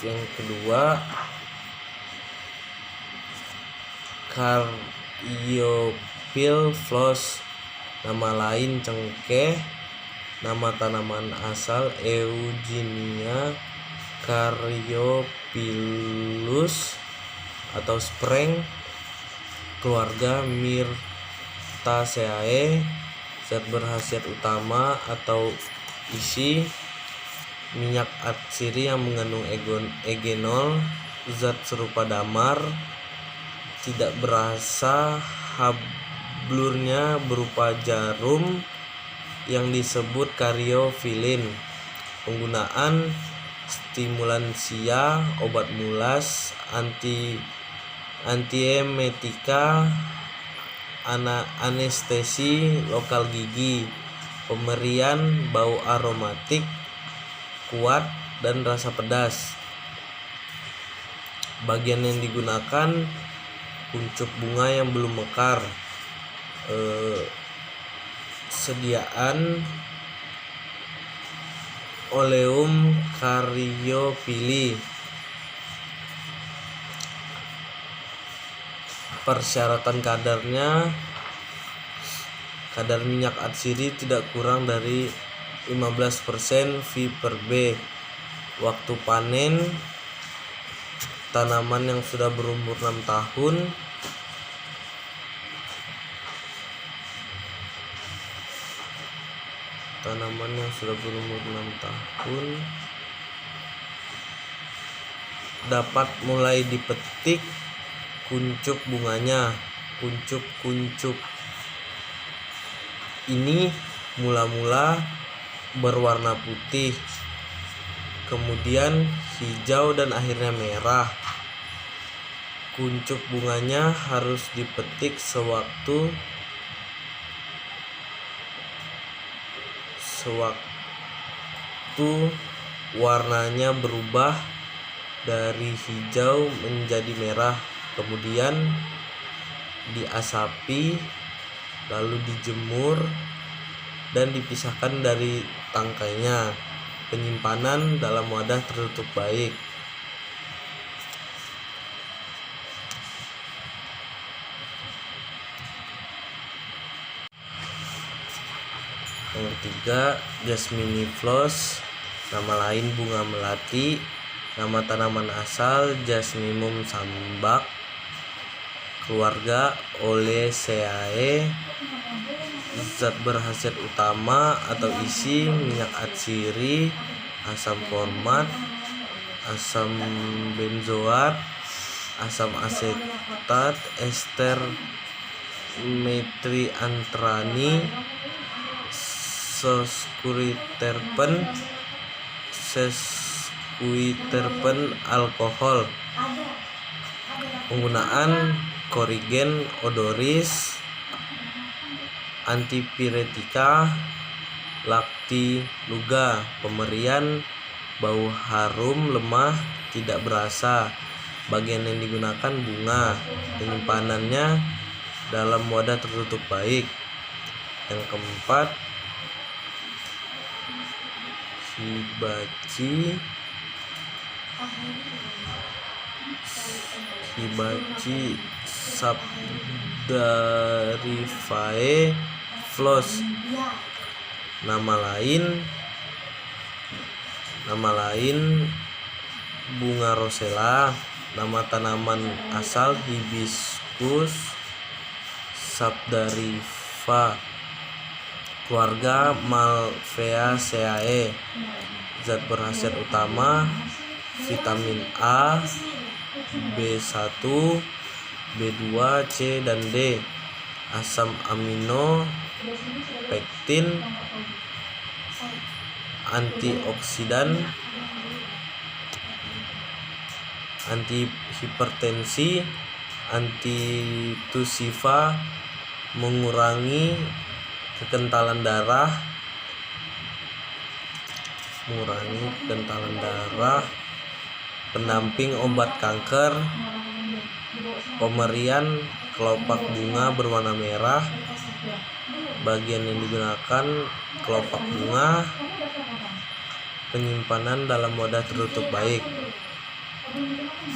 Yang kedua, Caryophyllus, nama lain cengkeh. Nama tanaman asal Eugenia Caryophyllus atau Spreng. Keluarga Myrtaceae. Zat berkhasiat utama atau isi: minyak atsiri yang mengandung egenol, zat serupa damar, tidak berasa, hablurnya berupa jarum yang disebut karyofilin. Penggunaan: stimulansia, obat mulas, antiemetika, anestesi lokal gigi. Pemberian: bau aromatik kuat dan rasa pedas. Bagian yang digunakan: kuncup bunga yang belum mekar. Sediaan: Oleum Caryophyllae. Persyaratan kadarnya: kadar minyak atsiri tidak kurang dari 15% V/B. Waktu panen: tanaman yang sudah berumur 6 tahun. Dapat mulai dipetik kuncup bunganya. Kuncup-kuncup ini mula-mula berwarna putih, kemudian hijau dan akhirnya merah. Kuncup bunganya harus dipetik sewaktu warnanya berubah dari hijau menjadi merah, kemudian diasapi, lalu dijemur dan dipisahkan dari tangkainya. Penyimpanan dalam wadah tertutup baik. Yang ketiga, Jasminiflos, nama lain bunga melati. Nama tanaman asal Jasminum sambac. Keluarga Oleaceae. Zat berkhasiat utama atau isi: minyak atsiri, asam format, asam benzoat, asam asetat, ester metriantrani, sesquiterpen, alkohol. Penggunaan: korigen odoris, antipiretika, lactiluga. Pemberian: bau harum lemah, tidak berasa. Bagian yang digunakan: bunga. Penyimpanannya dalam wadah tertutup baik. Yang keempat, Hibachi Sabdarifae Flos. Nama lain bunga rosella. Nama tanaman asal Hibiscus sabdarifa. Keluarga Malvaceae. Zat berkhasiat utama: vitamin A, B1, B2, C, dan D. Asam amino, pektin, antioksidan, antihipertensi, antitusiva, mengurangi kekentalan darah, pendamping obat kanker. Pemberian: kelopak bunga berwarna merah. Bagian yang digunakan: kelopak bunga. Penyimpanan dalam wadah tertutup baik.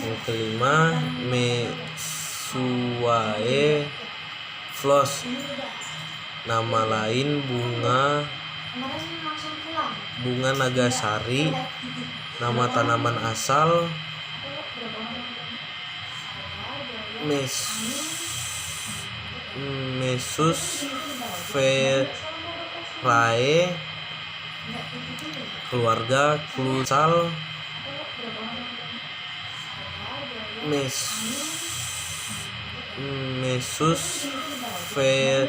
Yang kelima, Messuae Flos, nama lain bunga nagasari. Nama tanaman asal Messus verae, keluarga Klusal. Messus verae,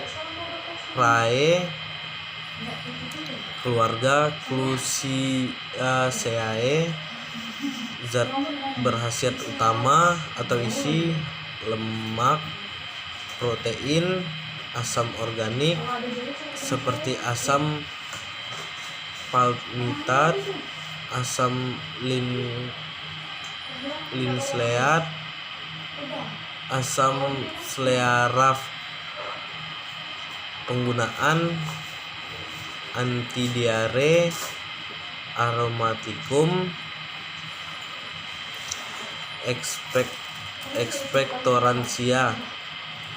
keluarga Clusiaceae. Zat berkhasiat utama atau isi lemak, protein, asam organik seperti asam palmitat, asam linseat, asam slearaf. Penggunaan antidiare, aromatikum, expectorantia,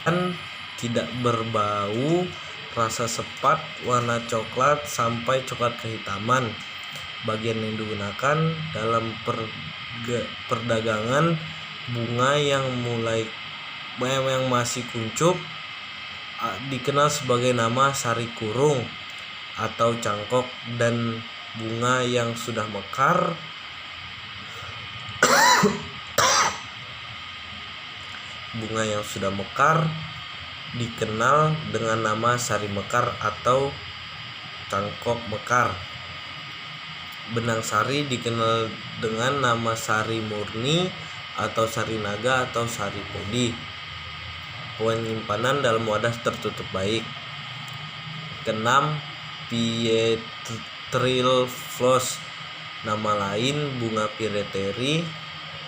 kan tidak berbau, rasa sepat, warna coklat sampai coklat kehitaman. Bagian yang digunakan dalam perdagangan bunga yang masih kuncup dikenal sebagai nama sari kurung atau cangkok, dan bunga yang sudah mekar dikenal dengan nama sari mekar atau cangkok mekar. Benang sari dikenal dengan nama sari murni atau sari naga atau sari podi. Penyimpanan dalam wadah tertutup baik. Keenam, Pietril Flos, nama lain bunga pireteri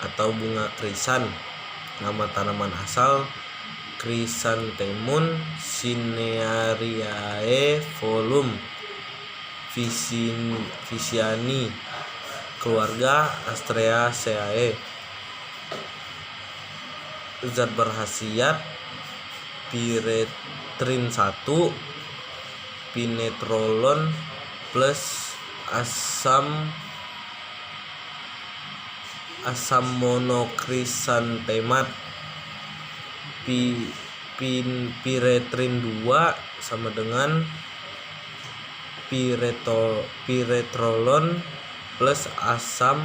atau bunga krisan. Nama tanaman asal Chrysanthemum cineariae volum Visiani, keluarga Asteraceae. Zat berkhasiat piretrin 1, pinetrolon plus asam monokrisantemat. Piretrin 2 sama dengan piretrolon plus asam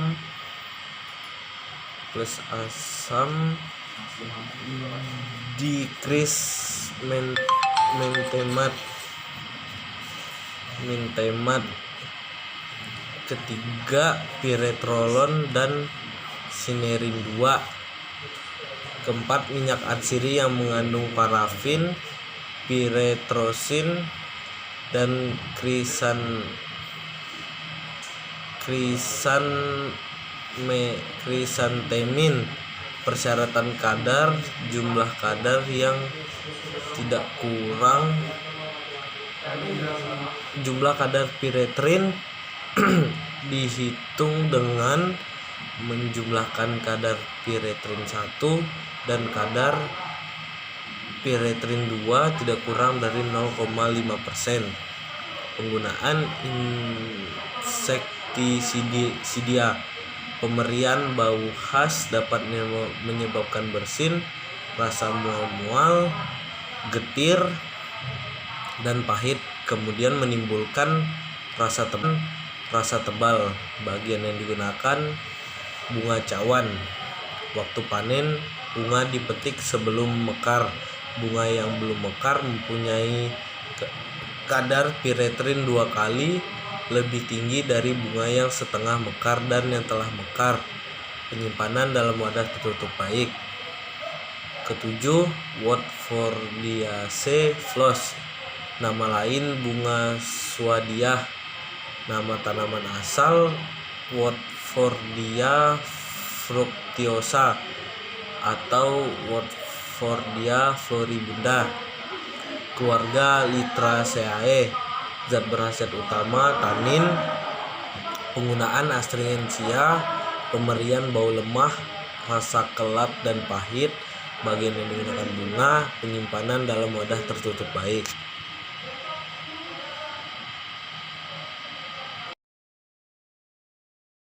mentemat. Ketiga, piretrolon dan sinerin 2. Keempat, minyak atsiri yang mengandung parafin, piretrosin, dan krisantemin. Persyaratan kadar, jumlah kadar yang tidak kurang, jumlah kadar piretrin dihitung dengan menjumlahkan kadar piretrin 1 dan kadar piretrin 2 tidak kurang dari 0,5%. Penggunaan insektisida. Pemberian bau khas dapat menyebabkan bersin, rasa mual-mual, getir, dan pahit, kemudian menimbulkan rasa tebal. Bagian yang digunakan bunga cawan. Waktu panen, bunga dipetik sebelum mekar. Bunga yang belum mekar mempunyai kadar piretrin 2 kali lebih tinggi dari bunga yang setengah mekar dan yang telah mekar. Penyimpanan dalam wadah tertutup baik. Ketujuh, Watfordiaceae Flos, nama lain bunga swadiah. Nama tanaman asal Watfordia fructiosa atau Watfordia floribunda, keluarga Litraceae. Zat berkhasiat utama tanin. Penggunaan astringensia, pemberian bau lemah, rasa kelat dan pahit. Bagian yang digunakan bunga, penyimpanan dalam wadah tertutup baik.